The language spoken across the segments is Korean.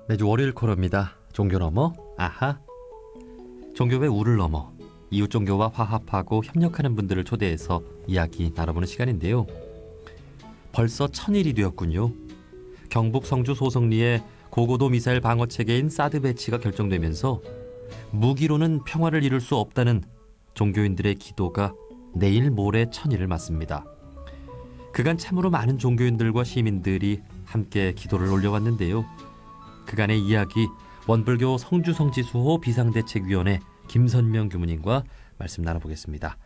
매주 월요일 코너입니다. 종교 넘어 아하. 종교의 우를 넘어 이웃 종교와 화합하고 협력하는 분들을 초대해서 이야기 나눠보는 시간인데요. 벌써 1000일이 되었군요. 경북 성주 소성리에 고고도 미사일 방어 체계인 사드 배치가 결정되면서 무기로는 평화를 이룰 수 없다는 종교인들의 기도가 내일 모레 1000일을 맞습니다. 그간 참으로 많은 종교인들과 시민들이 함께 기도를 올려왔는데요. 그간의 이야기 원불교 성주성지수호 비상대책위원회 김선명 교무님과 말씀 나눠보겠습니다.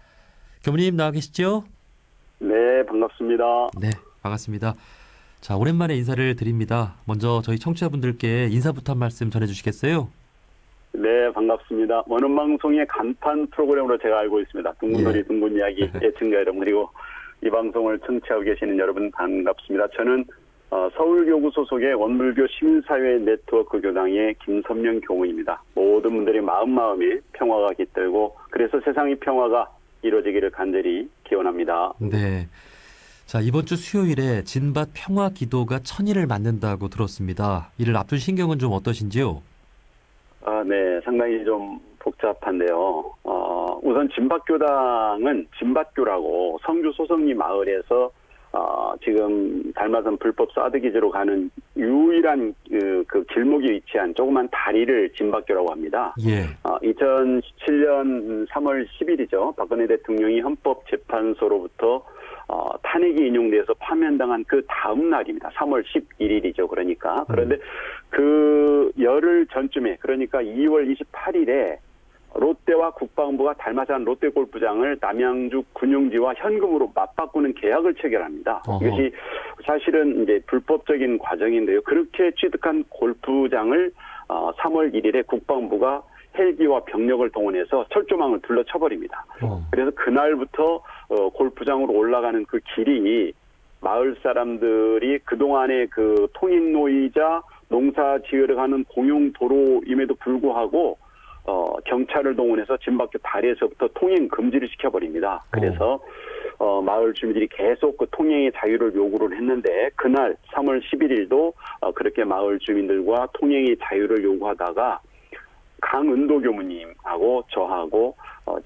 교무님 나와 계시죠? 네, 반갑습니다. 네, 반갑습니다. 자, 오랜만에 인사를 드립니다. 먼저 저희 청취자분들께 인사부터 한 말씀 전해주시겠어요? 네, 반갑습니다. 원음방송의 간판 프로그램으로 제가 알고 있습니다. 둥근놀이 둥근 이야기 애청자 여러분, 그리고 이 방송을 청취하고 계시는 여러분 반갑습니다. 저는 서울교구 소속의 원불교 시민사회 네트워크 교당의 김선명 교무입니다. 모든 분들이 마음에 평화가 깃들고 그래서 세상의 평화가 이루어지기를 간절히 기원합니다. 네. 자, 이번 주 수요일에 진밭 평화 기도가 1000일을 맞는다고 들었습니다. 이를 앞둔 신경은 좀 어떠신지요? 네, 상당히 좀 복잡한데요. 우선 진밭교당은 진밭교라고 성주 소성리 마을에서 지금 달마산 불법 사드 기지로 가는 유일한 그 길목에 위치한 조그만 다리를 진밭교라고 합니다. 예. 2017년 3월 10일이죠. 박근혜 대통령이 헌법재판소로부터 탄핵이 인용돼서 파면당한 그 다음 날입니다. 3월 11일이죠. 그러니까. 그런데 그 열흘 전쯤에, 그러니까 2월 28일에 롯데와 국방부가 달마산 롯데골프장을 남양주 군용지와 현금으로 맞바꾸는 계약을 체결합니다. 어허. 이것이 사실은 이제 불법적인 과정인데요. 그렇게 취득한 골프장을 3월 1일에 국방부가 헬기와 병력을 동원해서 철조망을 둘러쳐버립니다. 그래서 그날부터 골프장으로 올라가는 그 길이 마을 사람들이 그동안의 그 통행로이자 농사 지으러 가는 공용 도로임에도 불구하고 경찰을 동원해서 진밖에 다리에서부터 통행 금지를 시켜버립니다. 그래서 마을 주민들이 계속 그 통행의 자유를 요구를 했는데 그날 3월 11일도 그렇게 마을 주민들과 통행의 자유를 요구하다가 강은도 교무님하고 저하고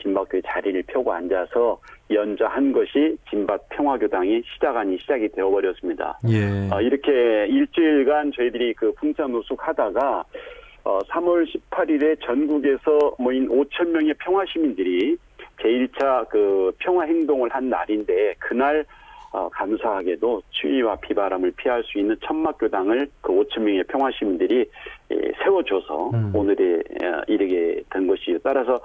진밭교회 자리를 펴고 앉아서 연좌한 것이 진밭 평화교당이 시작이 되어버렸습니다. 예. 이렇게 일주일간 저희들이 그 풍차노숙하다가 3월 18일에 전국에서 모인 5,000명의 평화시민들이 제1차 그 평화행동을 한 날인데 그날 감사하게도 추위와 비바람을 피할 수 있는 천막교당을 그 5,000명의 평화시민들이 세워줘서 오늘에 이르게 된 것이에요. 따라서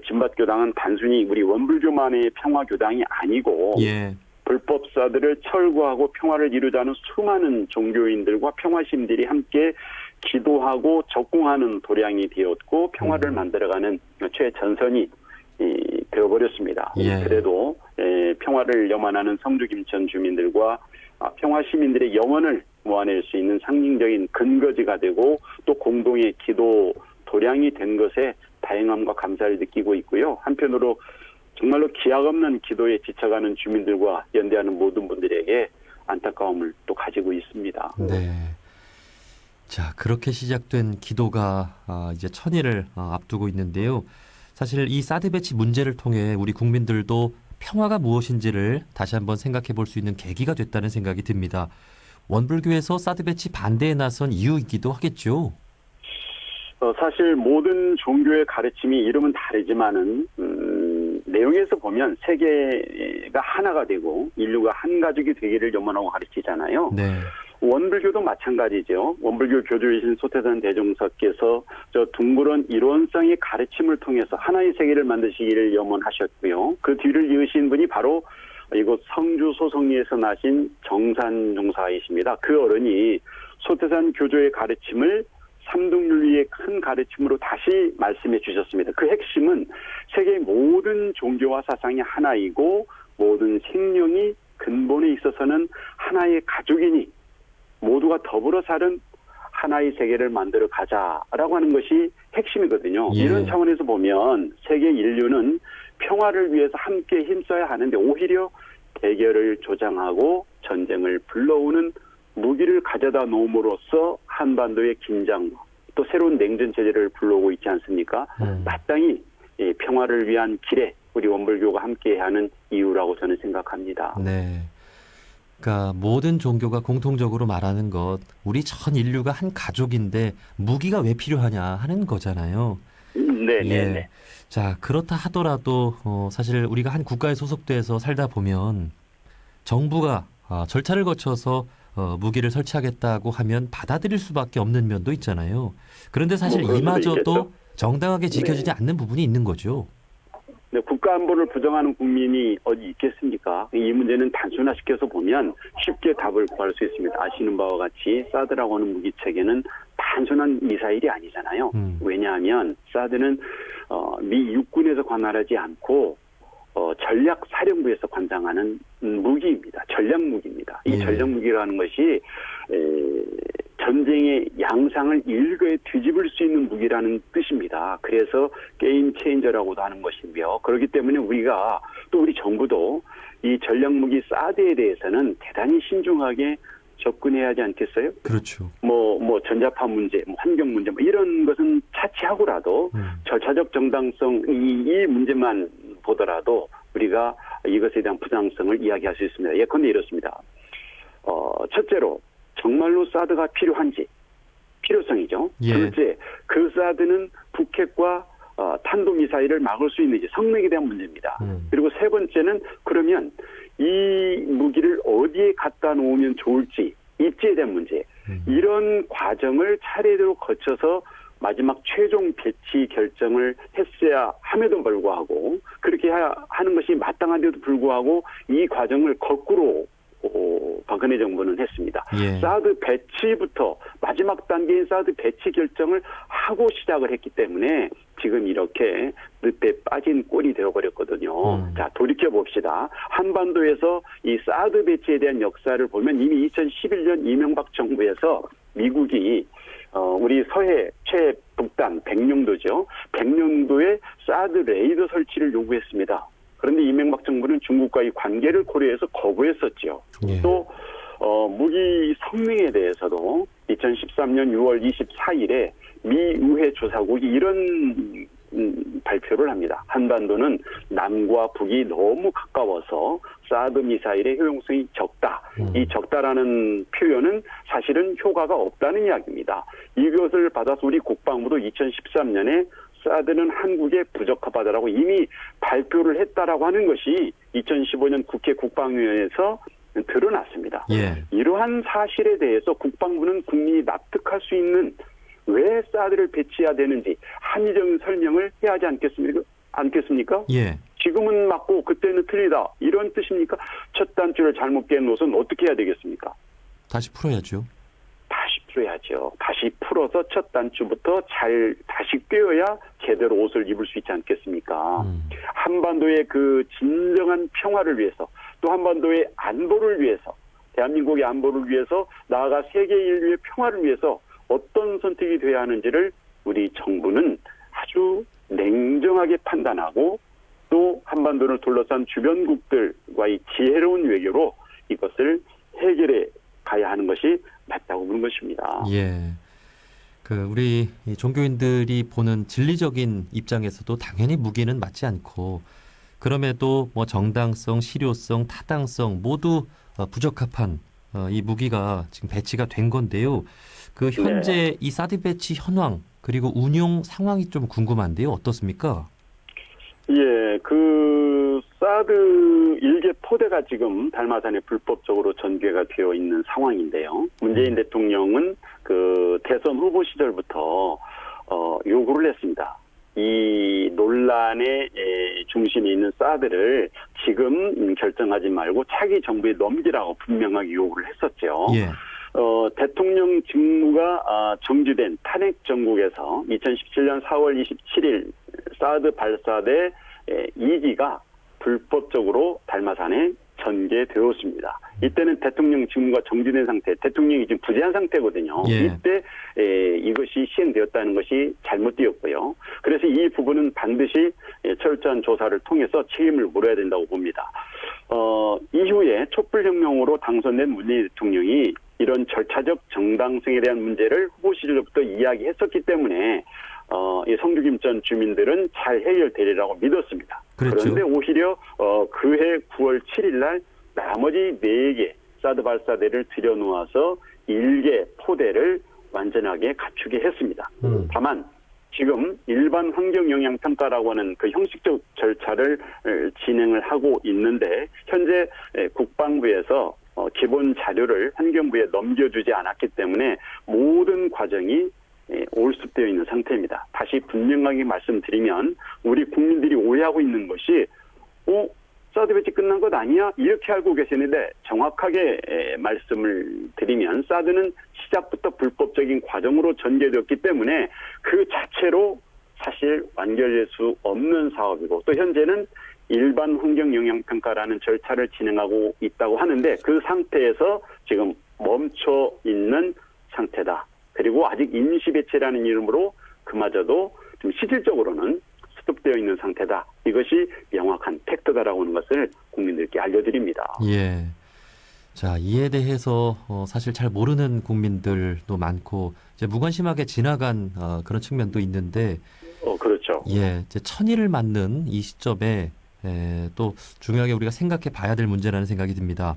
진밭교당은 단순히 우리 원불교만의 평화교당이 아니고 예. 불법사들을 철거하고 평화를 이루자는 수많은 종교인들과 평화시민들이 함께 기도하고 적공하는 도량이 되었고 평화를 만들어가는 최전선이 되어버렸습니다. 예. 그래도 평화를 염원하는 성주 김천 주민들과 평화 시민들의 영혼을 모아낼 수 있는 상징적인 근거지가 되고 또 공동의 기도 도량이 된 것에 다행함과 감사를 느끼고 있고요. 한편으로 정말로 기약 없는 기도에 지쳐가는 주민들과 연대하는 모든 분들에게 안타까움을 또 가지고 있습니다. 네. 자, 그렇게 시작된 기도가 이제 1000일을 앞두고 있는데요. 사실 이 사드 배치 문제를 통해 우리 국민들도 평화가 무엇인지를 다시 한번 생각해 볼 수 있는 계기가 됐다는 생각이 듭니다. 원불교에서 사드 배치 반대에 나선 이유이기도 하겠죠. 사실 모든 종교의 가르침이 이름은 다르지만은 내용에서 보면 세계가 하나가 되고 인류가 한 가족이 되기를 염원하고 가르치잖아요. 네. 원불교도 마찬가지죠. 원불교 교주이신 소태산 대종사께서 저 둥그런 이론성의 가르침을 통해서 하나의 세계를 만드시기를 염원하셨고요. 그 뒤를 이으신 분이 바로 이곳 성주 소성리에서 나신 정산종사이십니다. 그 어른이 소태산 교조의 가르침을 삼등윤리의 큰 가르침으로 다시 말씀해 주셨습니다. 그 핵심은 세계의 모든 종교와 사상이 하나이고 모든 생명이 근본에 있어서는 하나의 가족이니 모두가 더불어 사는 하나의 세계를 만들어 가자라고 하는 것이 핵심이거든요. 예. 이런 차원에서 보면 세계 인류는 평화를 위해서 함께 힘써야 하는데 오히려 대결을 조장하고 전쟁을 불러오는 무기를 가져다 놓음으로써 한반도의 긴장, 또 새로운 냉전 체제를 불러오고 있지 않습니까? 마땅히 평화를 위한 길에 우리 원불교가 함께하는 이유라고 저는 생각합니다. 네. 그러니까 모든 종교가 공통적으로 말하는 것, 우리 전 인류가 한 가족인데 무기가 왜 필요하냐 하는 거잖아요. 네, 예. 네, 네. 자, 그렇다 하더라도 사실 우리가 한 국가에 소속돼서 살다 보면 정부가 절차를 거쳐서 무기를 설치하겠다고 하면 받아들일 수밖에 없는 면도 있잖아요. 그런데 사실 뭐 그럴 수도 이마저도 있겠죠. 정당하게 지켜지지 네. 않는 부분이 있는 거죠. 네, 국가 안보를 부정하는 국민이 어디 있겠습니까? 이 문제는 단순화시켜서 보면 쉽게 답을 구할 수 있습니다. 아시는 바와 같이 사드라고 하는 무기 체계는 단순한 미사일이 아니잖아요. 왜냐하면 사드는 미 육군에서 관할하지 않고 전략 사령부에서 관장하는 무기입니다. 전략 무기입니다. 이 예. 전략 무기라는 것이 전쟁의 양상을 일거에 뒤집을 수 있는 무기라는 뜻입니다. 그래서 게임 체인저라고도 하는 것이며, 그렇기 때문에 우리가 또 우리 정부도 이 전략 무기 사드에 대해서는 대단히 신중하게 접근해야 하지 않겠어요? 그렇죠. 뭐 전자파 문제, 환경 문제, 이런 것은 차치하고라도 절차적 정당성 이 문제만 보더라도 우리가 이것에 대한 부당성을 이야기할 수 있습니다. 예컨대 이렇습니다. 첫째로 정말로 사드가 필요한지, 필요성이죠. 예. 둘째, 그 사드는 북핵과 탄도미사일을 막을 수 있는지, 성능에 대한 문제입니다. 그리고 세 번째는 그러면 이 무기를 어디에 갖다 놓으면 좋을지, 입지에 대한 문제. 이런 과정을 차례대로 거쳐서 마지막 최종 배치 결정을 했어야 함에도 불구하고, 그렇게 하는 것이 마땅한데도 불구하고 이 과정을 거꾸로 박근혜 정부는 했습니다. 예. 사드 배치부터 마지막 단계인 사드 배치 결정을 하고 시작을 했기 때문에 지금 이렇게 늪에 빠진 꼴이 되어버렸거든요. 자, 돌이켜봅시다. 한반도에서 이 사드 배치에 대한 역사를 보면 이미 2011년 이명박 정부에서 미국이 우리 서해 최북단 백령도죠. 백령도에 사드 레이더 설치를 요구했습니다. 그런데 이명박 정부는 중국과의 관계를 고려해서 거부했었죠. 예. 또 무기 성능에 대해서도 2013년 6월 24일에 미 의회 조사국이 이런 발표를 합니다. 한반도는 남과 북이 너무 가까워서 사드 미사일의 효용성이 적다. 이 적다라는 표현은 사실은 효과가 없다는 이야기입니다. 이것을 받아서 우리 국방부도 2013년에 사드는 한국에 부적합하다라고 이미 발표를 했다라고 하는 것이 2015년 국회 국방위원회에서 드러났습니다. 예. 이러한 사실에 대해서 국방부는 국민이 납득할 수 있는 왜 사드를 배치해야 되는지 합리적인 설명을 해야 하지 않겠습니까? 예. 지금은 맞고 그때는 틀리다. 이런 뜻입니까? 첫 단추를 잘못 깬 옷은 어떻게 해야 되겠습니까? 다시 풀어야죠. 다시 풀어야죠. 다시 풀어서 첫 단추부터 잘 다시 꿰어야 제대로 옷을 입을 수 있지 않겠습니까? 한반도의 그 진정한 평화를 위해서, 또 한반도의 안보를 위해서, 대한민국의 안보를 위해서, 나아가 세계 인류의 평화를 위해서 어떤 선택이 돼야 하는지를 우리 정부는 아주 냉정하게 판단하고, 또 한반도를 둘러싼 주변국들과의 지혜로운 외교로 이것을 해결해 가야 하는 것이 맞다고 보는 것입니다. 예. 우리 이 종교인들이 보는 진리적인 입장에서도 당연히 무기는 맞지 않고, 그럼에도 뭐 정당성, 실효성, 타당성 모두 부적합한 이 무기가 지금 배치가 된 건데요. 그 현재 네. 이 사드 배치 현황 그리고 운용 상황이 좀 궁금한데요. 어떻습니까? 예, 그 사드 일개 포대가 지금 달마산에 불법적으로 전개가 되어 있는 상황인데요. 문재인 대통령은 그 대선 후보 시절부터 요구를 했습니다. 이 논란의 중심에 있는 사드를 지금 결정하지 말고 차기 정부에 넘기라고 분명하게 요구를 했었죠. 예. 대통령 직무가 정지된 탄핵 정국에서 2017년 4월 27일 사드 발사대 2기가 불법적으로 달마산에 전개되었습니다. 이때는 대통령 직무가 정지된 상태, 대통령이 지금 부재한 상태거든요. 예. 이때 이것이 시행되었다는 것이 잘못되었고요. 그래서 이 부분은 반드시 철저한 조사를 통해서 책임을 물어야 된다고 봅니다. 이후에 촛불혁명으로 당선된 문재인 대통령이 이런 절차적 정당성에 대한 문제를 후보 시절부터 이야기했었기 때문에 이 성주김천 주민들은 잘 해결되리라고 믿었습니다. 그렇죠. 그런데 오히려 그해 9월 7일 날 나머지 4개 사드 발사대를 들여놓아서 1개 포대를 완전하게 갖추게 했습니다. 다만 지금 일반 환경영향평가라고 하는 그 형식적 절차를 진행을 하고 있는데 현재 국방부에서 기본 자료를 환경부에 넘겨주지 않았기 때문에 모든 과정이 올습되어 있는 상태입니다. 다시 분명하게 말씀드리면 우리 국민들이 오해하고 있는 것이 사드 배치 끝난 것 아니야? 이렇게 알고 계시는데 정확하게 말씀을 드리면 사드는 시작부터 불법적인 과정으로 전개되었기 때문에 그 자체로 사실 완결될 수 없는 사업이고 또 현재는 일반 환경영향평가라는 절차를 진행하고 있다고 하는데 그 상태에서 지금 멈춰 있는 상태다. 그리고 아직 임시배치라는 이름으로 그마저도 좀 실질적으로는 스톱되어 있는 상태다. 이것이 명확한 팩트다라고 하는 것을 국민들께 알려드립니다. 예. 자, 이에 대해서 사실 잘 모르는 국민들도 많고 이제 무관심하게 지나간 그런 측면도 있는데 그렇죠. 예, 이제 천일을 맞는 이 시점에 또 중요하게 우리가 생각해 봐야 될 문제라는 생각이 듭니다.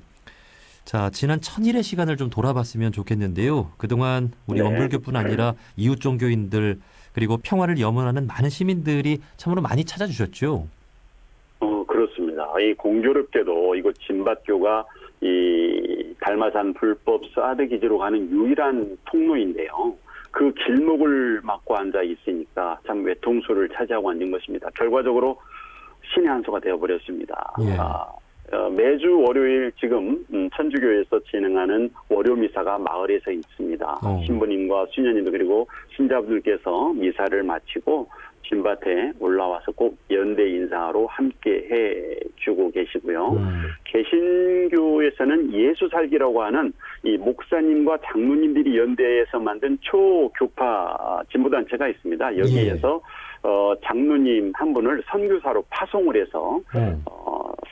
자, 지난 천일의 시간을 좀 돌아봤으면 좋겠는데요. 그동안 우리 네. 원불교뿐 아니라 이웃 종교인들 그리고 평화를 염원하는 많은 시민들이 참으로 많이 찾아주셨죠. 그렇습니다. 이 공교롭게도 이곳 진밭교가 이 달마산 불법 사드 기지로 가는 유일한 통로인데요. 그 길목을 막고 앉아 있으니까 참 외통수를 차지하고 앉은 것입니다. 결과적으로 신의 한 수가 되어버렸습니다. 예. 매주 월요일 지금 천주교에서 진행하는 월요 미사가 마을에서 있습니다. 신부님과 수녀님들 그리고 신자분들께서 미사를 마치고 진밭에 올라와서 꼭 연대 인사로 함께 해주고 계시고요. 개신교에서는 예수살기라고 하는 이 목사님과 장로님들이 연대해서 만든 초교파 진보단체가 있습니다. 여기에서 장로님 한 분을 선교사로 파송을 해서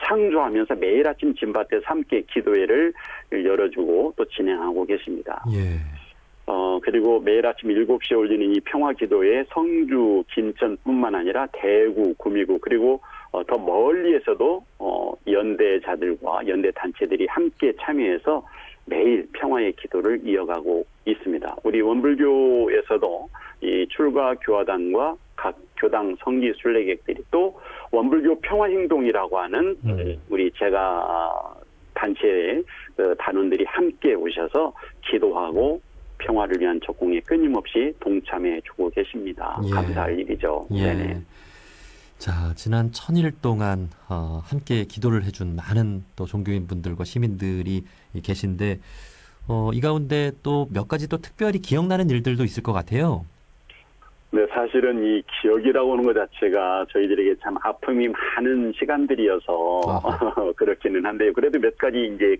상주하면서 매일 아침 진밭에서 함께 기도회를 열어주고 또 진행하고 계십니다. 예. 그리고 매일 아침 7시에 올리는 이 평화기도에 성주, 김천뿐만 아니라 대구, 구미구 그리고 더 멀리에서도 연대자들과 연대단체들이 함께 참여해서 매일 평화의 기도를 이어가고 있습니다. 우리 원불교에서도 이 출가 교화단과 각 교당 성기 순례객들이 또 원불교 평화행동이라고 하는 우리 제가 단체의 단원들이 함께 오셔서 기도하고 평화를 위한 적공에 끊임없이 동참해주고 계십니다. 예. 감사할 일이죠. 예. 네네. 자, 지난 천일 동안 함께 기도를 해준 많은 또 종교인분들과 시민들이 계신데 이 가운데 또 몇 가지 또 특별히 기억나는 일들도 있을 것 같아요. 네, 사실은 이 기억이라고 하는 것 자체가 저희들에게 참 아픔이 많은 시간들이어서 그렇기는 한데요. 그래도 몇 가지 이제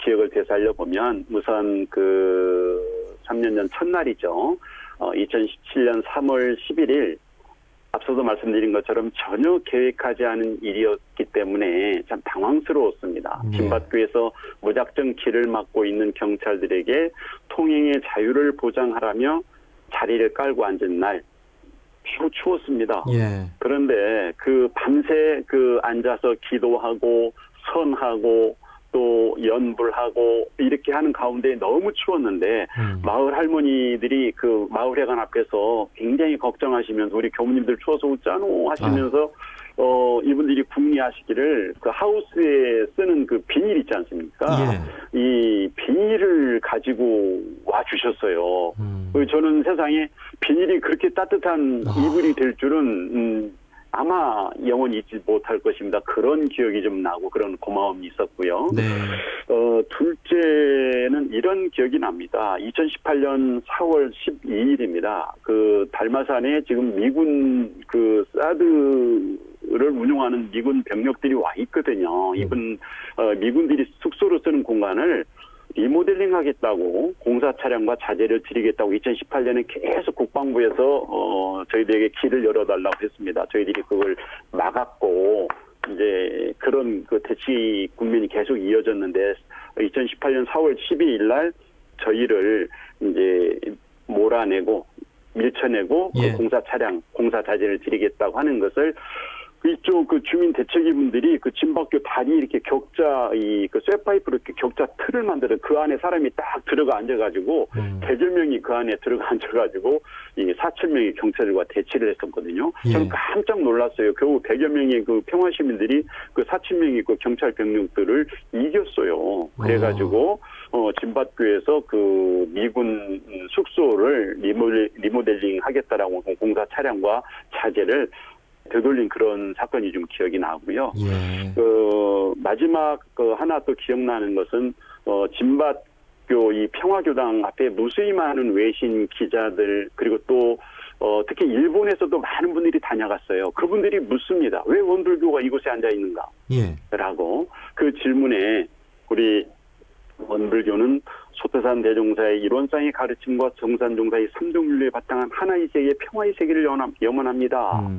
기억을 되살려 보면 우선 3년 전 첫날이죠. 2017년 3월 11일 앞서도 말씀드린 것처럼 전혀 계획하지 않은 일이었기 때문에 참 당황스러웠습니다. 진밭교에서 무작정 길을 막고 있는 경찰들에게 통행의 자유를 보장하라며 자리를 깔고 앉은 날 매우 추웠습니다. 예. 그런데 밤새 앉아서 기도하고 선하고 또 연불하고 이렇게 하는 가운데 너무 추웠는데 마을 할머니들이 마을회관 앞에서 굉장히 걱정하시면서 우리 교무님들 추워서 웃자노 하시면서 이분들이 궁리하시기를 하우스에 쓰는 비닐 있지 않습니까? 예. 이 비닐을 가지고 와 주셨어요. 저는 세상에 비닐이 그렇게 따뜻한 이불이 될 줄은 아마 영원히 잊지 못할 것입니다. 그런 기억이 좀 나고 그런 고마움이 있었고요. 네. 둘째는 이런 기억이 납니다. 2018년 4월 12일입니다. 달마산에 지금 미군 사드를 운용하는 미군 병력들이 와 있거든요. 미군들이 숙소로 쓰는 공간을 리모델링 하겠다고 공사 차량과 자재를 드리겠다고 2018년에 계속 국방부에서 저희들에게 길을 열어달라고 했습니다. 저희들이 그걸 막았고 이제 그런 그 대치 국면이 계속 이어졌는데 2018년 4월 12일 날 저희를 이제 몰아내고 밀쳐내고 예. 그 공사 자재를 드리겠다고 하는 것을 이쪽 그 주민 대책위 분들이 그 진박교 다리 이렇게 격자 그 쇠파이프로 이렇게 격자 틀을 만들어 그 안에 사람이 딱 들어가 앉아가지고 대절명이 그 안에 들어가 앉아가지고 이 4,000명의 경찰과 대치를 했었거든요. 예. 저는 깜짝 놀랐어요. 겨우 100여 명의 그 평화 시민들이 그 4,000명의 그 경찰 병력들을 이겼어요. 그래가지고 진박교에서 그 미군 숙소를 리모델링 하겠다라고 공사 차량과 자재를 되돌린 그런 사건이 좀 기억이 나고요. 예. 마지막 하나 또 기억나는 것은 진밭교 이 평화교당 앞에 무수히 많은 외신 기자들 그리고 또 특히 일본에서도 많은 분들이 다녀갔어요. 그분들이 묻습니다. 왜 원불교가 이곳에 앉아 있는가? 예. 라고 그 질문에 우리 원불교는 소태산 대종사의 이론상의 가르침과 정산종사의 삼종윤리에 바탕한 하나의 세계 평화의 세계를 염원합니다.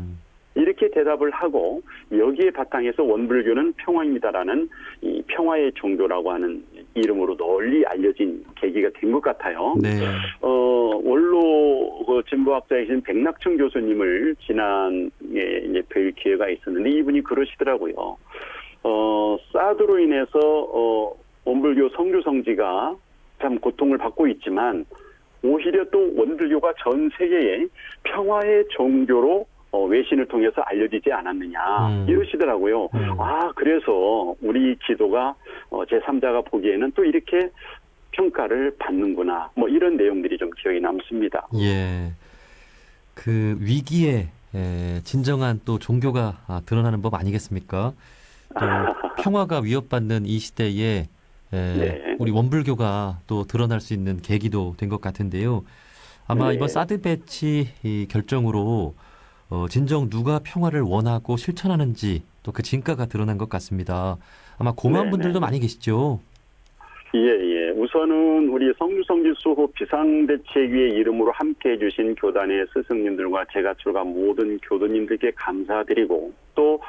이렇게 대답을 하고 여기에 바탕해서 원불교는 평화입니다라는 이 평화의 종교라고 하는 이름으로 널리 알려진 계기가 된 것 같아요. 네. 원로 진보학자이신 백낙춘 교수님을 지난해 이제 뵐 기회가 있었는데 이분이 그러시더라고요. 사드로 인해서 원불교 성교 성지가 참 고통을 받고 있지만 오히려 또 원불교가 전 세계에 평화의 종교로 외신을 통해서 알려지지 않았느냐 이러시더라고요. 그래서 우리 기도가 제3자가 보기에는 또 이렇게 평가를 받는구나. 뭐 이런 내용들이 좀 기억에 남습니다. 예. 그 위기에 진정한 또 종교가 드러나는 법 아니겠습니까? 또 평화가 위협받는 이 시대에 네. 우리 원불교가 또 드러날 수 있는 계기도 된 것 같은데요. 아마 네. 이번 사드 배치 이 결정으로 진정 누가 평화를 원하고 실천하는지 또 그 진가가 드러난 것 같습니다. 아마 고마운 네네. 분들도 많이 계시죠? 예. 우선은 우리 성주성지 수호 비상대책위의 이름으로 함께해 주신 교단의 스승님들과 제가 출간 모든 교도님들께 감사드리고 또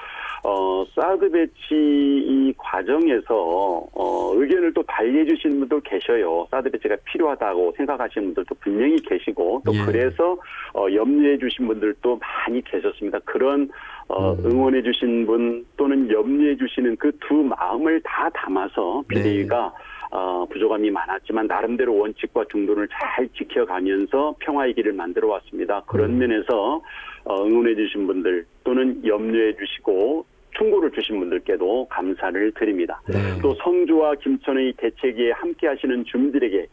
사드 배치 이 과정에서 의견을 또 발휘해 주시는 분도 계셔요. 사드 배치가 필요하다고 생각하시는 분들도 분명히 계시고 또 예. 그래서 염려해 주신 분들도 많이 계셨습니다. 그런 응원해 주신 분 또는 염려해 주시는 그 두 마음을 다 담아서 비대위가 부족함이 많았지만 나름대로 원칙과 중도를 잘 지켜가면서 평화의 길을 만들어 왔습니다. 그런 면에서 응원해 주신 분들 또는 염려해 주시고 충고를 주신 분들께도 감사를 드립니다. 네. 또 성주와 김천의 대책에 함께 하시는 주민들에게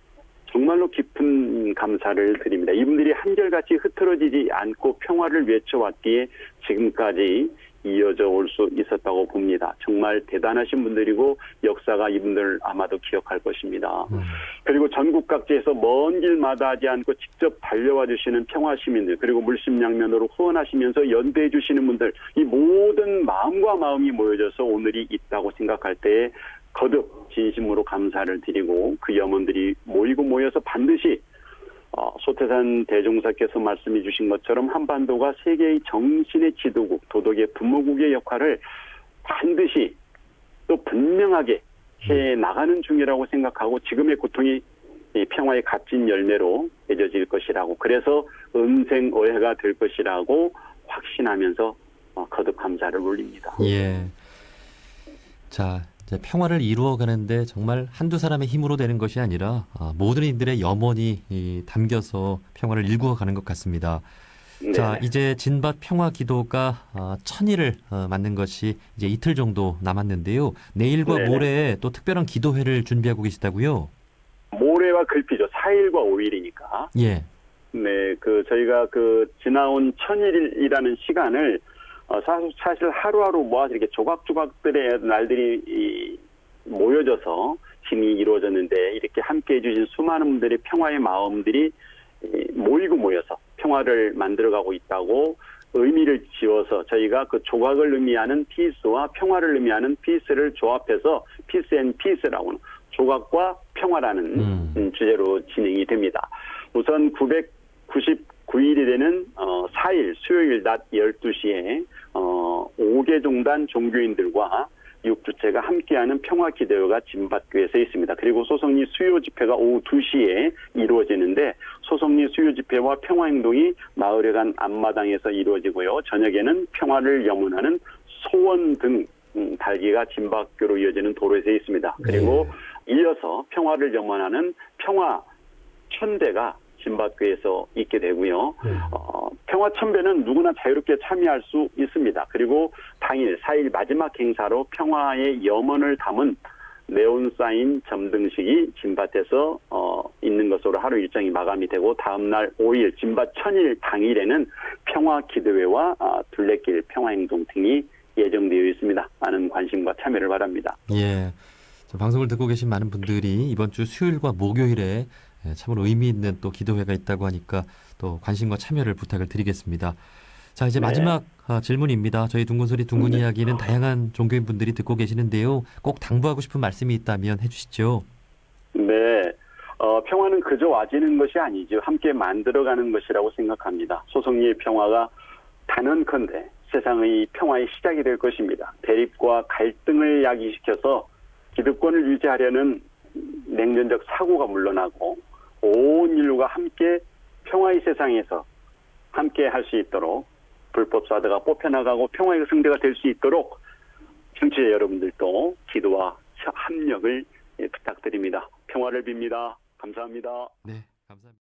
정말로 깊은 감사를 드립니다. 이분들이 한결같이 흐트러지지 않고 평화를 외쳐왔기에 지금까지 이어져 올 수 있었다고 봅니다. 정말 대단하신 분들이고 역사가 이분들 아마도 기억할 것입니다. 그리고 전국 각지에서 먼 길 마다하지 않고 직접 달려와 주시는 평화 시민들 그리고 물심양면으로 후원하시면서 연대해 주시는 분들 이 모든 마음과 마음이 모여져서 오늘이 있다고 생각할 때에 거듭 진심으로 감사를 드리고 그 염원들이 모이고 모여서 반드시 소태산 대종사께서 말씀해 주신 것처럼 한반도가 세계의 정신의 지도국, 도덕의 부모국의 역할을 반드시 또 분명하게 해 나가는 중이라고 생각하고 지금의 고통이 이 평화의 값진 열매로 맺어질 것이라고 그래서 음생어해가 될 것이라고 확신하면서 거듭 감사를 올립니다. 예. 자, 이제 평화를 이루어가는데 정말 한두 사람의 힘으로 되는 것이 아니라 모든 이들의 염원이 담겨서 평화를 일구어가는 것 같습니다. 네. 자, 이제 진밭 평화 기도가 1000일을 맞는 것이 이제 이틀 정도 남았는데요. 내일과 네네. 모레 또 특별한 기도회를 준비하고 계시다고요? 모레와 글피죠. 4일과 5일이니까. 예. 네, 저희가 지나온 1000일이라는 시간을 사실 하루하루 모아서 이렇게 조각조각들의 날들이 모여져서 힘이 이루어졌는데 이렇게 함께 해주신 수많은 분들의 평화의 마음들이 모이고 모여서 평화를 만들어가고 있다고 의미를 지어서 저희가 그 조각을 의미하는 피스와 평화를 의미하는 피스를 조합해서 피스 앤 피스라고는 조각과 평화라는 주제로 진행이 됩니다. 우선 999일이 되는 4일 수요일 낮 12시에 5개 종단 종교인들과 육주체가 함께하는 평화기도회가 진밭교에서 있습니다. 그리고 소성리 수요 집회가 오후 2시에 이루어지는데 소성리 수요 집회와 평화행동이 마을에 간 앞마당에서 이루어지고요. 저녁에는 평화를 염원하는 소원 등 달기가 진밭교로 이어지는 도로에서 있습니다. 그리고 이어서 평화를 염원하는 평화천배가 진밭교에서 있게 되고요. 평화천배는 누구나 자유롭게 참여할 수 있습니다. 그리고 당일 4일 마지막 행사로 평화의 염원을 담은 네온사인 점등식이 진밭에서 있는 것으로 하루 일정이 마감이 되고 다음날 5일 진밭 천일 당일에는 평화기도회와 둘레길 평화행동 등이 예정되어 있습니다. 많은 관심과 참여를 바랍니다. 예. 방송을 듣고 계신 많은 분들이 이번 주 수요일과 목요일에 참으로 의미 있는 또 기도회가 있다고 하니까 또 관심과 참여를 부탁을 드리겠습니다. 자, 이제 마지막 질문입니다. 저희 둥근소리 둥근 이야기는 다양한 종교인 분들이 듣고 계시는데요. 꼭 당부하고 싶은 말씀이 있다면 해주시죠. 네. 평화는 그저 와지는 것이 아니죠. 함께 만들어가는 것이라고 생각합니다. 소성리의 평화가 단언컨대 세상의 평화의 시작이 될 것입니다. 대립과 갈등을 야기시켜서 기득권을 유지하려는 냉전적 사고가 물러나고 온 인류가 함께 평화의 세상에서 함께 할 수 있도록 불법 사드가 뽑혀나가고 평화의 승대가 될 수 있도록 청취자 여러분들도 기도와 협력을 부탁드립니다. 평화를 빕니다. 감사합니다. 네, 감사합니다.